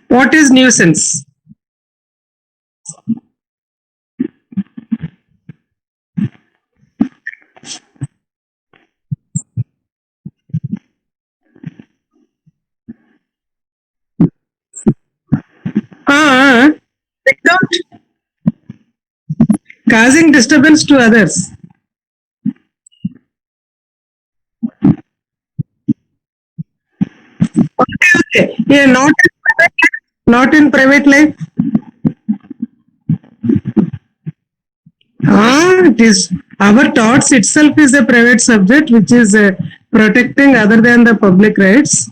What is nuisance? Ah, without causing disturbance to others. Okay. Yeah, not in private life. It is our thoughts itself is a private subject which is protecting other than the public rights.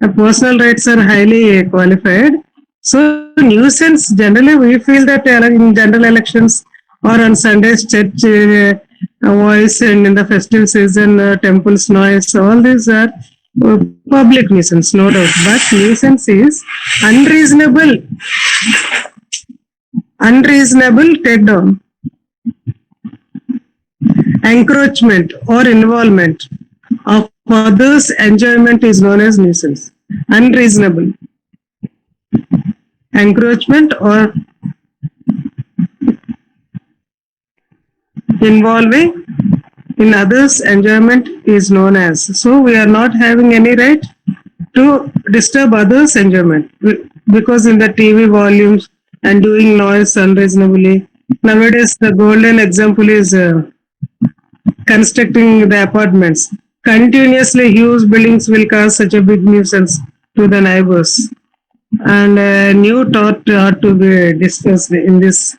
The personal rights are highly qualified. So nuisance generally we feel that in general elections or on Sundays church voice and in the festive season temples noise, all these are public nuisance, no doubt. But nuisance is unreasonable takedown, encroachment or involvement of others' enjoyment is known as nuisance. Unreasonable encroachment or involving in others' enjoyment is known as. So we are not having any right to disturb others' enjoyment because in the TV volumes and doing noise unreasonably. Nowadays, the golden example is constructing the apartments. Continuously, huge buildings will cause such a big nuisance to the neighbors. And new thought ought to be discussed in this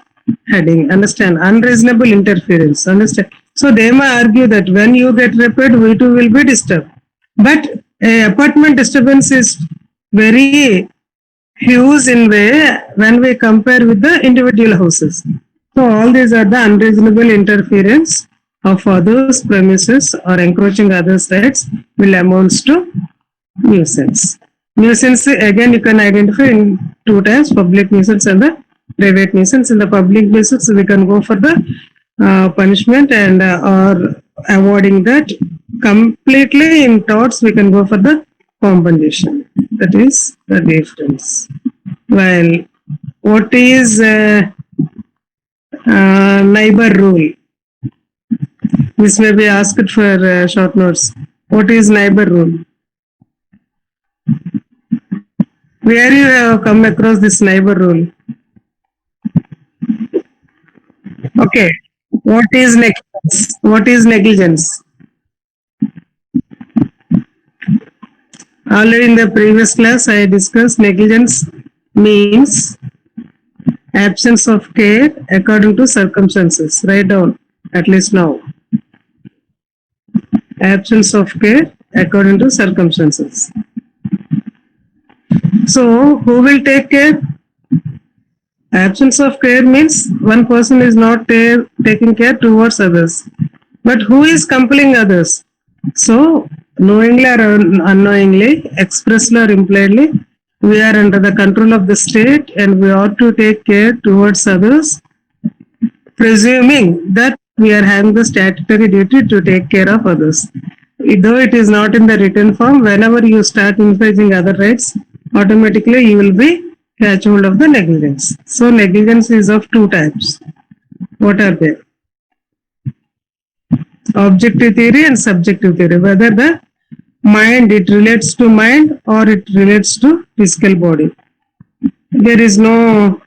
heading. Understand? Unreasonable interference. Understand? So they may argue that when you get repaired, we too will be disturbed. But apartment disturbance is very huge in way when we compare with the individual houses. So all these are the unreasonable interference of others' premises or encroaching others' rights will amounts to nuisance. Nuisance again you can identify in two types: public nuisance and the private nuisance. In the public nuisance, we can go for the punishment and or avoiding that. Completely in torts, we can go for the compensation. That is the difference. Well, what is neighbor rule? This may be asked for short notes. What is neighbor rule? Where you have come across this neighbor rule? Okay. What is negligence? What is negligence? Already in the previous class, I discussed negligence means absence of care according to circumstances. Write down, at least now. Absence of care according to circumstances. So, who will take care? Absence of care means one person is not taking care towards others. But who is compelling others? So, knowingly or unknowingly, expressly or impliedly, we are under the control of the state and we ought to take care towards others, presuming that we are having the statutory duty to take care of others. Though it is not in the written form, whenever you start infringing other rights, automatically you will be catch hold of the negligence. So negligence is of two types. What are they? Objective theory and subjective theory. Whether the mind, it relates to mind or it relates to physical body. There is no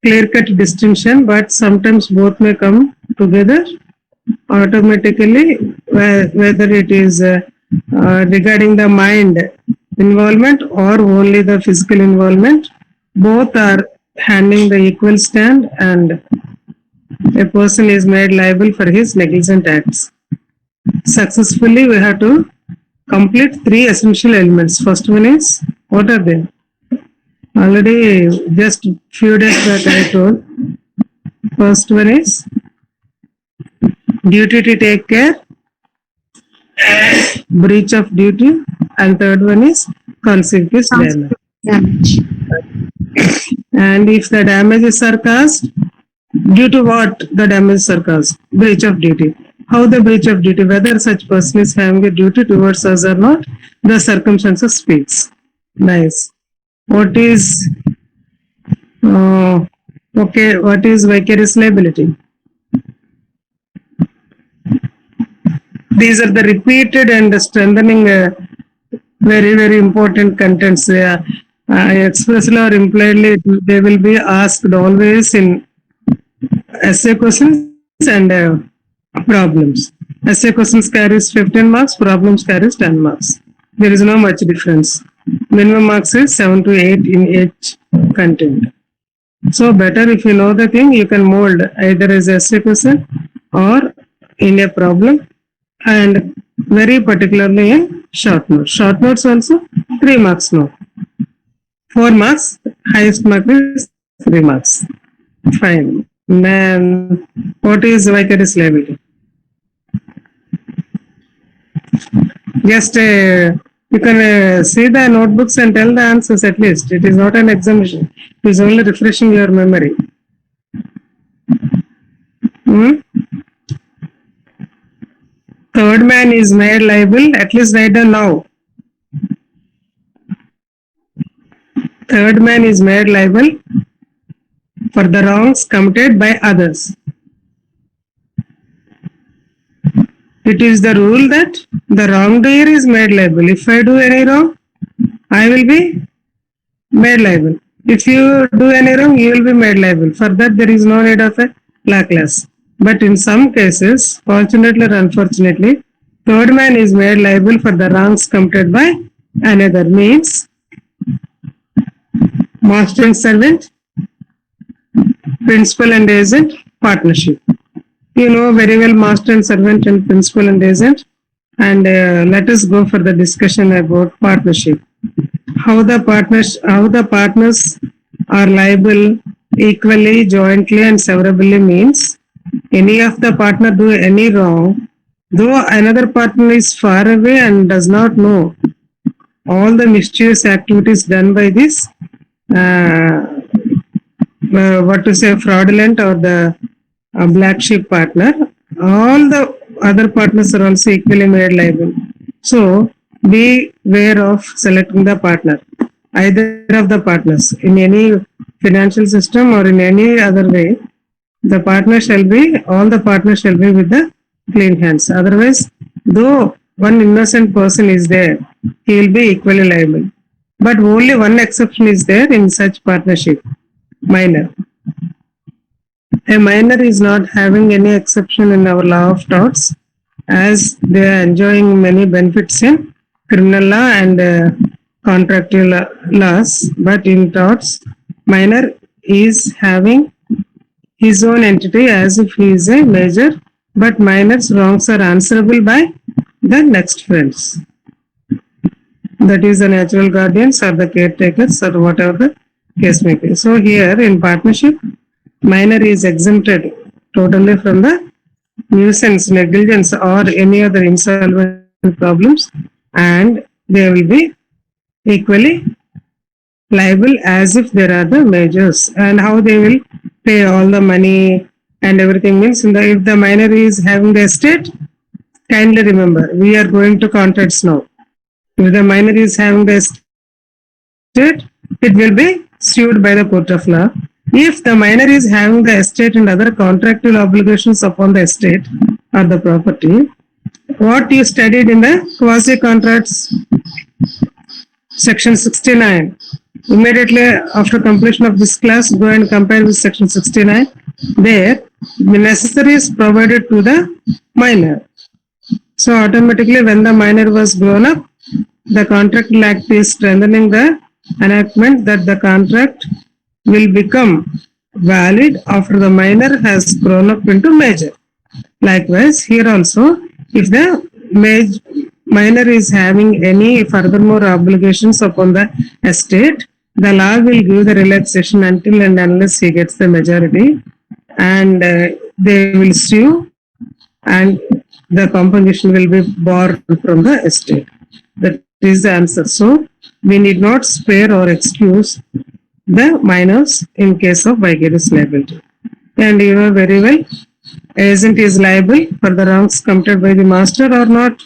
clear-cut distinction, but sometimes both may come together automatically, whether it is regarding the mind involvement or only the physical involvement. Both are handling the equal stand and a person is made liable for his negligent acts. Successfully, we have to complete three essential elements. First one is, what are they? Already just few days back I told. First one is duty to take care, breach of duty, and third one is consequence damage. And if the damages are caused, due to what the damages are caused? Breach of duty. How the breach of duty? Whether such person is having a duty towards us or not, the circumstances speaks. Nice. What is okay? What is vicarious liability? These are the repeated and strengthening very important contents. Expressly or impliedly, they will be asked always in essay questions and problems. Essay questions carries 15 marks, problems carries 10 marks. There is no much difference. Minimum marks is 7 to 8 in each content. So better if you know the thing, you can mold either as essay question or in a problem, and very particularly in short notes. Short notes also 3 marks no. 4 marks, highest mark is 3 marks. Fine. Then what is vicarious liability? Just you can see the notebooks and tell the answers at least. It is not an examination. It is only refreshing your memory. Third man is made liable. At least write down now. Third man is made liable for the wrongs committed by others. It is the rule that the wrongdoer is made liable. If I do any wrong, I will be made liable. If you do any wrong, you will be made liable. For that, there is no need of a law class. But in some cases, fortunately or unfortunately, third man is made liable for the wrongs committed by another. Means master and servant, principal and agent, partnership. You know very well master and servant and principal and agent. And let us go for the discussion about partnership. How the partners are liable equally, jointly, and severably means any of the partner do any wrong, though another partner is far away and does not know all the mischievous activities done by this fraudulent or the black sheep partner, all the other partners are also equally made liable. So be aware of selecting the partner, either of the partners in any financial system or in any other way. All the partners shall be with the clean hands. Otherwise, though one innocent person is there, he will be equally liable. But only one exception is there in such partnership: minor. A minor is not having any exception in our law of torts, as they are enjoying many benefits in criminal law and contractual laws. But in torts, minor is having his own entity as if he is a major, but minor's wrongs are answerable by the next friends. That is the natural guardians or the caretakers or whatever the case may be. So here in partnership, minor is exempted totally from the nuisance, negligence or any other insolvent problems, and they will be equally liable as if there are the majors. And how they will pay all the money and everything means if the minor is having the estate, kindly remember we are going to contracts now. If the minor is having the estate, it will be sued by the court of law. If the minor is having the estate and other contractual obligations upon the estate or the property, what you studied in the quasi contracts section 69, immediately after completion of this class, go and compare with section 69. There, the necessary is provided to the minor. So automatically when the minor was grown up, the Contractual Act is strengthening the enactment that the contract will become valid after the minor has grown up into major. Likewise, here also, if the minor is having any furthermore obligations upon the estate, the law will give the relaxation until and unless he gets the majority, and they will sue, and the compensation will be borne from the estate. That is the answer. So we need not spare or excuse the minors in case of vicarious liability. And you know very well, agent is liable for the wrongs committed by the master or not?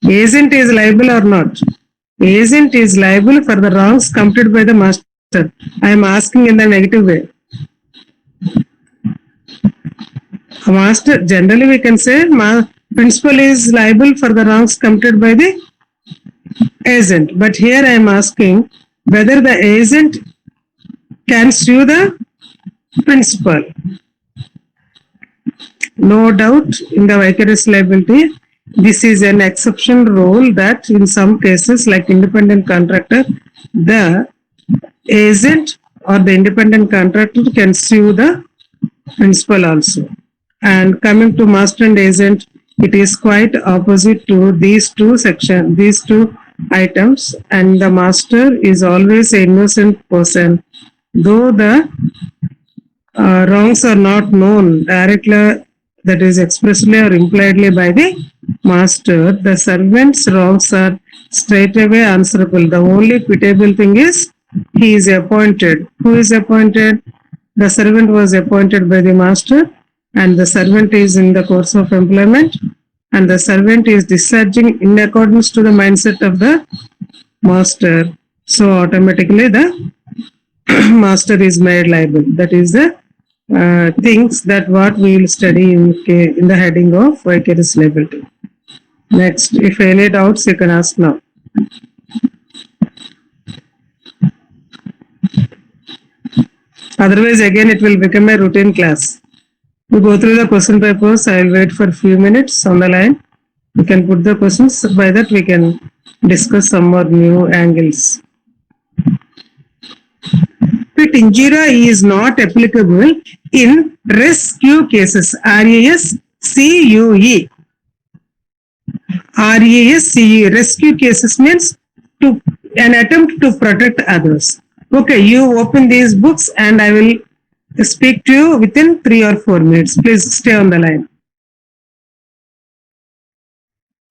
Agent is liable or not? agent is liable for the wrongs committed by the master. I am asking in the negative way. Master, generally we can say principal is liable for the wrongs committed by the agent. But here I am asking whether the agent can sue the principal. No doubt in the vicarious liability, this is an exception rule that in some cases like independent contractor, the agent or the independent contractor can sue the principal also. And coming to master and agent, it is quite opposite to these two items, and the master is always an innocent person. Though the wrongs are not known directly, that is expressly or impliedly by the master, the servant's wrongs are straightaway answerable. The only pitiable thing is he is appointed. Who is appointed? The servant was appointed by the master, and the servant is in the course of employment, and the servant is discharging in accordance to the mindset of the master. So automatically the master is made liable. That is the things that what we will study in the heading of vicarious liability. Next, if any doubts, you can ask now. Otherwise, again, it will become a routine class. We go through the question papers. I will wait for a few minutes on the line. You can put the questions. By that, we can discuss some more new angles. Fit injury is not applicable in rescue cases. RASCUE. RASCUE. Rescue cases means to an attempt to protect others. Okay, you open these books and I will speak to you within 3 or 4 minutes. Please stay on the line.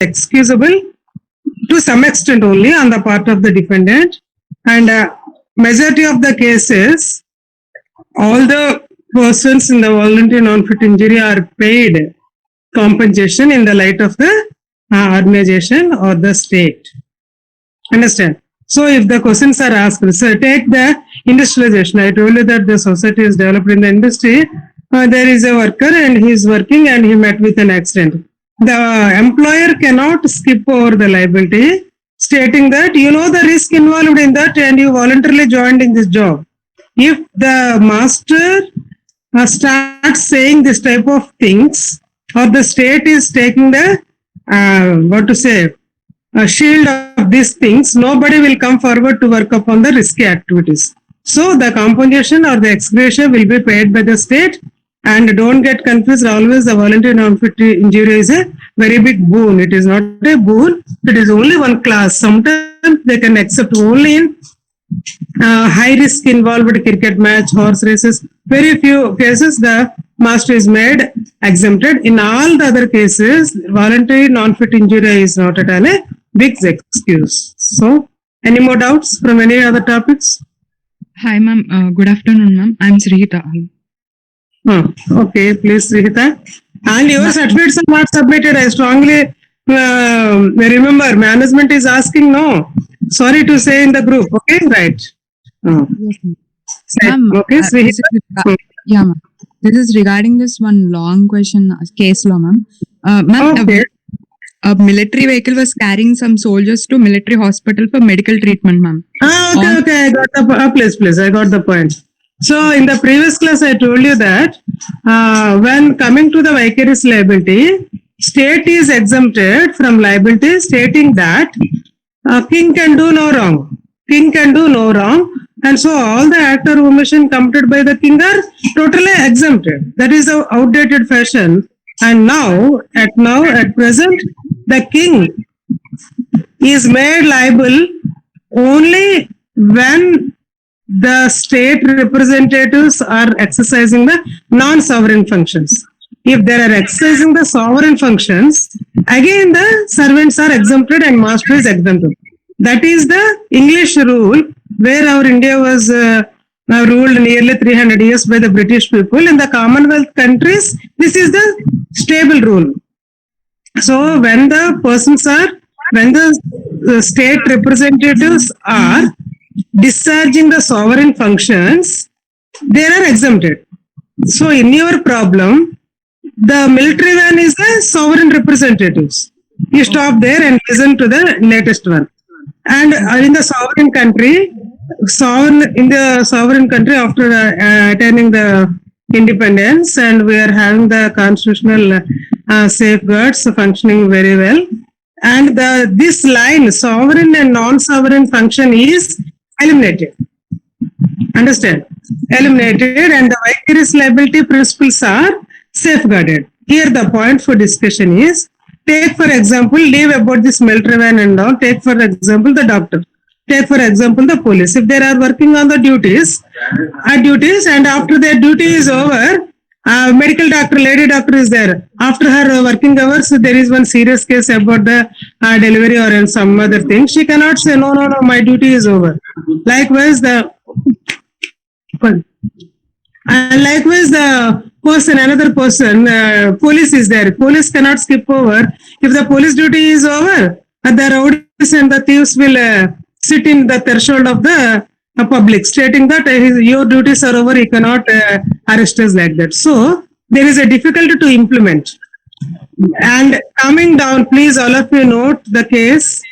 Excusable to some extent only on the part of the defendant, and majority of the cases, all the persons in the voluntary non-fit injury are paid compensation in the light of the organization or the state. Understand? So if the questions are asked, so take the industrialization. I told you that the society is developed in the industry. There is a worker and he is working and he met with an accident. The employer cannot skip over the liability, stating that you know the risk involved in that and you voluntarily joined in this job. If the master starts saying this type of things, or the state is taking the shield of these things, nobody will come forward to work upon the risky activities. So the compensation or the ex gratia will be paid by the state. And don't get confused, always the voluntary non-fit injury is a very big boon. It is not a boon, it is only one class. Sometimes they can accept only in high risk involved cricket match, horse races. Very few cases the master is made exempted. In all the other cases, voluntary non-fit injury is not at all a big excuse. So, any more doubts from any other topics? Hi ma'am, good afternoon ma'am. I'm Srihita. Okay, please Srihita. And your certificates are not submitted. I strongly remember management is asking no. Sorry to say in the group. Okay, right. Yes, ma'am. Okay, Srihita. Yeah ma'am. This is regarding this one long question case law ma'am. Ma'am, Okay. a military vehicle was carrying some soldiers to military hospital for medical treatment ma'am. Okay, I got the please. I got the point. So in the previous class, I told you that when coming to the vicarious liability, state is exempted from liability, stating that king can do no wrong. King can do no wrong, and so all the act or omission committed by the king are totally exempted. That is the outdated fashion. And now at present, the king is made liable only when the state representatives are exercising the non-sovereign functions. If they are exercising the sovereign functions, again the servants are exempted and master is exempted. That is the English rule where our India was ruled nearly 300 years by the British people. In the Commonwealth countries, this is the stable rule. So when the persons are when the state representatives are discharging the sovereign functions, they are exempted. So in your problem, the military van is the sovereign representatives. You stop there and listen to the latest one. And in the sovereign country, after attaining the independence, and we are having the constitutional safeguards functioning very well. And this line, sovereign and non-sovereign function, is eliminated. Understand? Eliminated, and the vicarious liability principles are safeguarded. Here the point for discussion is, take for example, leave about this military van and all, take for example the doctor, take for example the police. If they are working on the duties, and after their duty is over, medical doctor, lady doctor is there. After her working hours, there is one serious case about the delivery or some other thing. She cannot say, no, my duty is over. Likewise, the another person, police is there. Police cannot skip over. If the police duty is over, the rowdies and the thieves will sit in the threshold of the public, stating that your duties are over, you cannot arrest us like that. So there is a difficulty to implement. And coming down, please all of you note the case.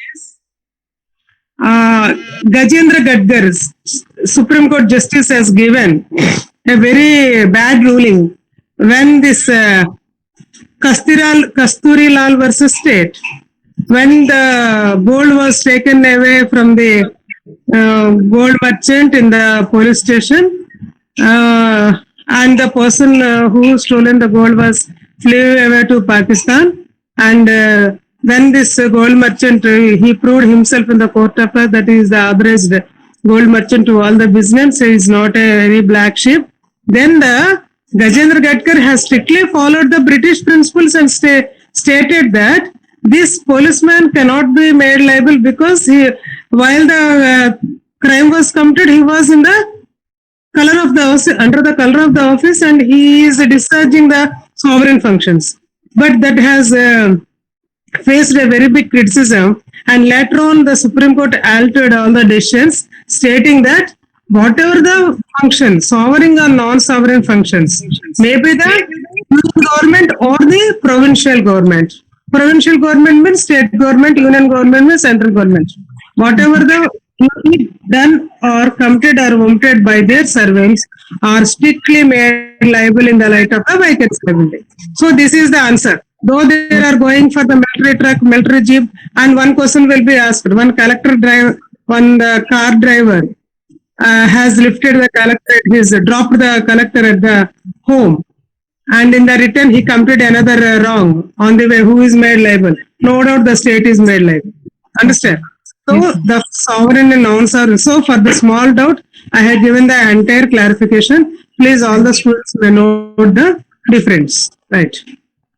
Gajendra Gadkar, Supreme Court Justice, has given a very bad ruling when this Kasturi Lal versus State, when the gold was taken away from the gold merchant in the police station, and the person who stolen the gold was flew away to Pakistan, and when this gold merchant, he proved himself in the court of law that he is the average gold merchant to all the business, he is not a very black sheep. Then the Gajendra Gadkar has strictly followed the British principles and stated that this policeman cannot be made liable because while the crime was committed, he was in the color of the office, under the color of the office, and he is discharging the sovereign functions. But that has faced a very big criticism, and later on the Supreme Court altered all the decisions, stating that whatever the function, sovereign or non-sovereign functions, maybe the union government or the provincial government. Provincial government means state government, union government means central government. Whatever the duty done or committed or omitted by their servants are strictly made liable in the light of the vicarious liability. So this is the answer. Though they are going for the military truck, military jeep, and one question will be asked. One collector driver, one car driver has lifted the collector, he's dropped the collector at the home, and in the return he committed another wrong on the way. Who is made liable? No doubt the state is made liable. Understand? So the sovereign and non-sovereign. So for the small doubt, I have given the entire clarification. Please, all the students may note the difference. Right.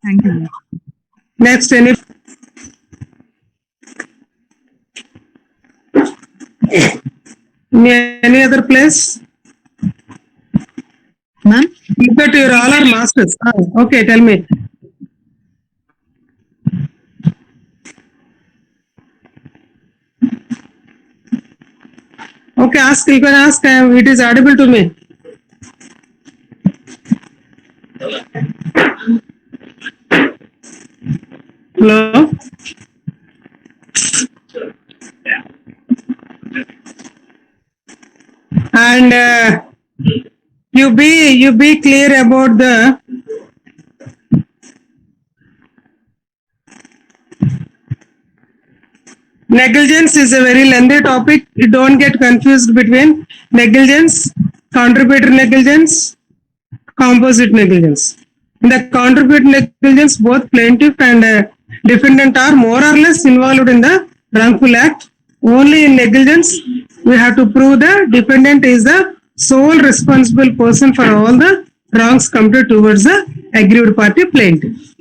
Thank you. Next, any other place? Ma'am? But you all are masters. Okay, tell me. Okay, ask. You can ask. It is audible to me. Hello. And you be clear about the negligence. Is a very lengthy topic. You don't get confused between negligence, contributory negligence, composite negligence. In the contributory negligence, both plaintiff and defendant are more or less involved in the wrongful act. Only in negligence, we have to prove the defendant is the sole responsible person for all the wrongs committed towards the aggrieved party plaintiff.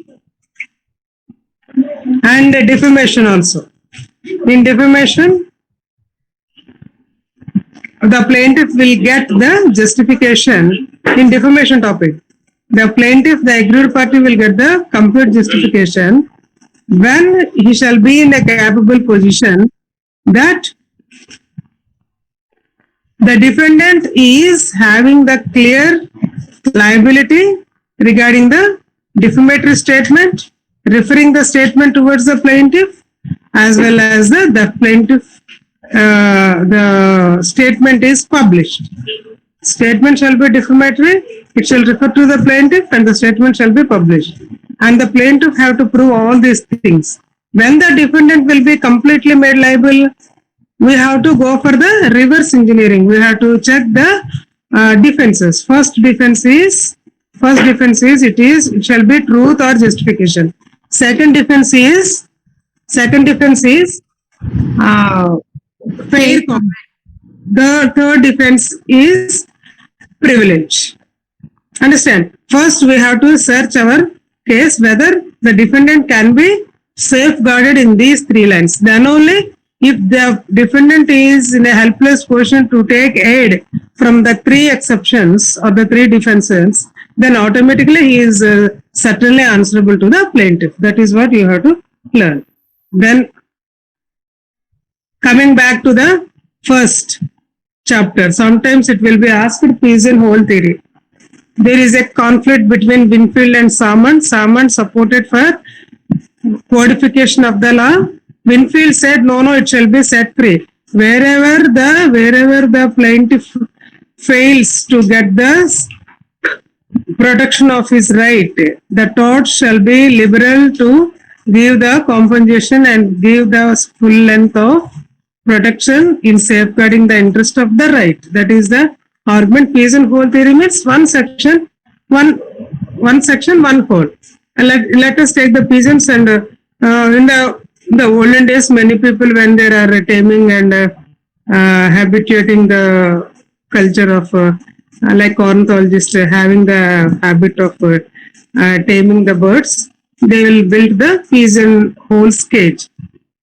And defamation also. In defamation, the plaintiff will get the justification in defamation topic. The plaintiff, the aggrieved party, will get the complete justification when he shall be in a capable position that the defendant is having the clear liability regarding the defamatory statement, referring the statement towards the plaintiff, as well as the plaintiff, the statement is published. Statement shall be defamatory, it shall refer to the plaintiff, and the statement shall be published. And the plaintiff have to prove all these things. When the defendant will be completely made liable, we have to go for the reverse engineering. We have to check the defenses. First defense is it shall be truth or justification. Second defense is fair comment. The third defense is privilege. Understand? First, we have to search our case whether the defendant can be safeguarded in these three lines. Then only, if the defendant is in a helpless position to take aid from the three exceptions or the three defenses, then automatically he is certainly answerable to the plaintiff. That is what you have to learn. Then, coming back to the first chapter, sometimes it will be asked pigeonhole theory. There is a conflict between Winfield and Salmon. Salmon supported for codification of the law. Winfield said, no, it shall be set free. Wherever the plaintiff fails to get the protection of his right, the tort shall be liberal to give the compensation and give the full length of protection in safeguarding the interest of the right. That is the argument. Pigeonhole theory means one section, one hole. And let us take the pigeons, and in the olden days, many people, when they are taming and habituating the culture of like ornithologists having the habit of taming the birds, they will build the pigeonhole cage.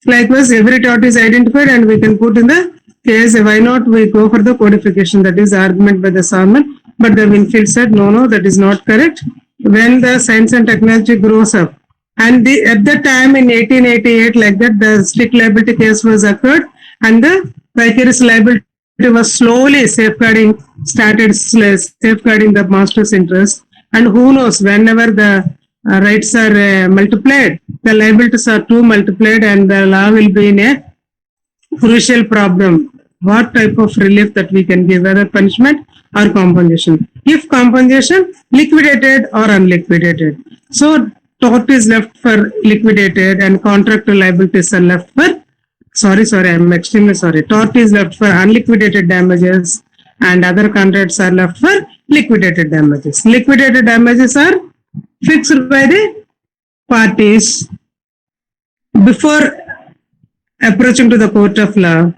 Likewise, every tort is identified and we can put in the case. Why not we go for the codification? That is argument by the Salmon. But the Winfield said, no, that is not correct. When the science and technology grows up, and at the time in 1888, like that, the strict liability case was occurred, and the vicarious liability was slowly started safeguarding the master's interest. And who knows, whenever the rights are multiplied, the liabilities are too multiplied, and the law will be in a crucial problem. What type of relief that we can give, whether punishment or compensation? If compensation, liquidated or unliquidated. So tort is left for liquidated and contractual liabilities are left for, I'm extremely sorry. Tort is left for unliquidated damages and other contracts are left for liquidated damages. Liquidated damages are fixed by the parties before approaching to the court of law,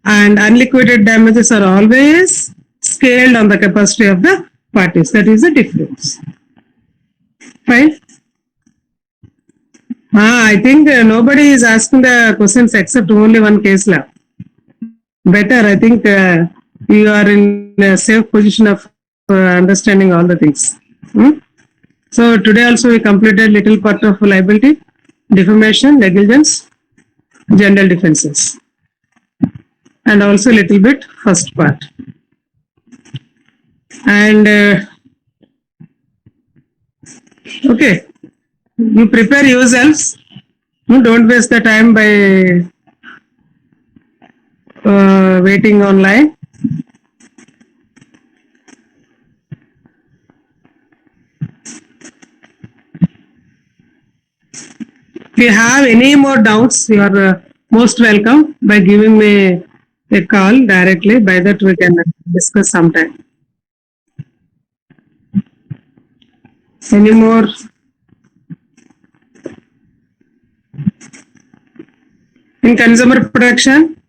and unliquidated damages are always scaled on the capacity of the parties. That is the difference. Fine. I think nobody is asking the questions except only one case law. Better, I think you are in a safe position of understanding all the things. So today also we completed little part of liability, defamation, negligence, general defenses, and also little bit first part. And okay, you prepare yourselves. Don't waste the time by waiting online. If you have any more doubts, you are most welcome by giving me a call directly. By that we can discuss sometime. Any more? In consumer protection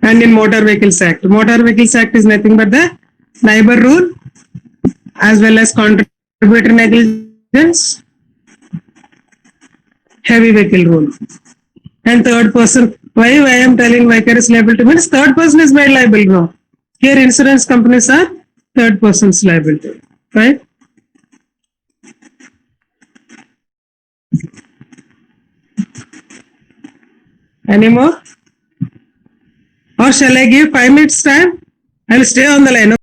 and in Motor Vehicles Act. Motor Vehicles Act is nothing but the LIBOR rule as well as contributory negligence, heavy vehicle rule, and third person. Why I am telling vicarious liability means third person is made liable now. Here insurance companies are third person's liability, right? Any more? Or shall I give 5 minutes time? I'll stay on the line.